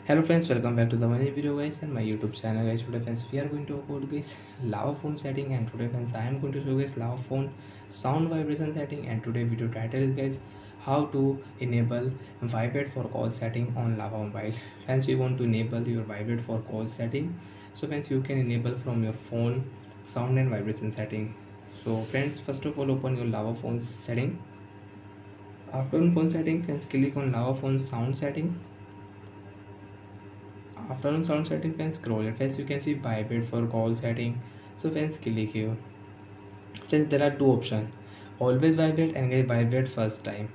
Hello friends, welcome back to the new video guys and my YouTube channel guys. Today friends we are going to talk about guys lava phone setting, and today friends I am going to show guys lava phone sound vibration setting. And today video title is guys how to enable vibrate for call setting on lava mobile. Friends, you want to enable your vibrate for call setting, so friends you can enable from your phone sound and vibration setting. So friends, first of all open your lava phone setting. After on phone setting, friends click on lava phone sound setting. After on sound setting, friends scroll it. Friends, you can see vibrate for call setting. So friends click here. Friends, there are two options: always vibrate and get vibrate first time.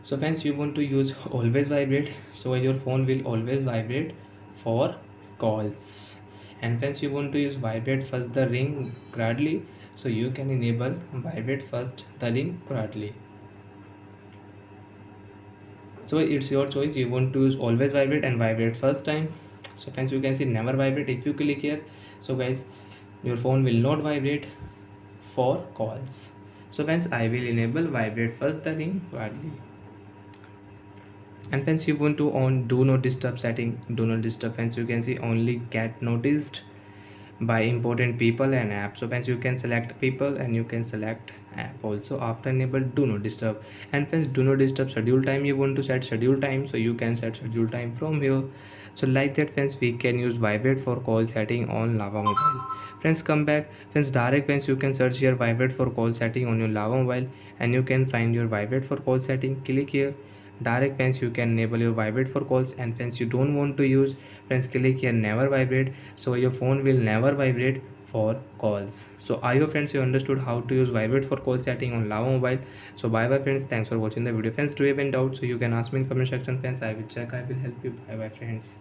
So friends, you want to use always vibrate, so your phone will always vibrate for calls. And friends, you want to use vibrate first the ring gradually, so you can enable vibrate first the ring gradually. So it's your choice, you want to use always vibrate and vibrate first time. So friends, you can see never vibrate. If you click here, so guys your phone will not vibrate for calls. So friends, I will enable vibrate first the ring widely. And friends, you want to on do not disturb setting. Do not disturb, friends, you can see only get noticed by important people and apps. So friends, you can select people and you can select app also. After enable do not disturb, and friends do not disturb schedule time, you want to set schedule time, so you can set schedule time from here. So like that friends, we can use vibrate for call setting on lava mobile. Friends, come back. Friends, direct friends, you can search here vibrate for call setting on your lava mobile, and you can find your vibrate for call setting. Click here. Direct friends, you can enable your vibrate for calls. And friends, you don't want to use, friends click here never vibrate, so your phone will never vibrate for calls. So I hope friends you understood how to use vibrate for call setting on lava mobile. So bye bye friends, thanks for watching the video. Friends, do you have any doubts, so you can ask me in comment section. Friends, I will check, I will help you. Bye bye friends.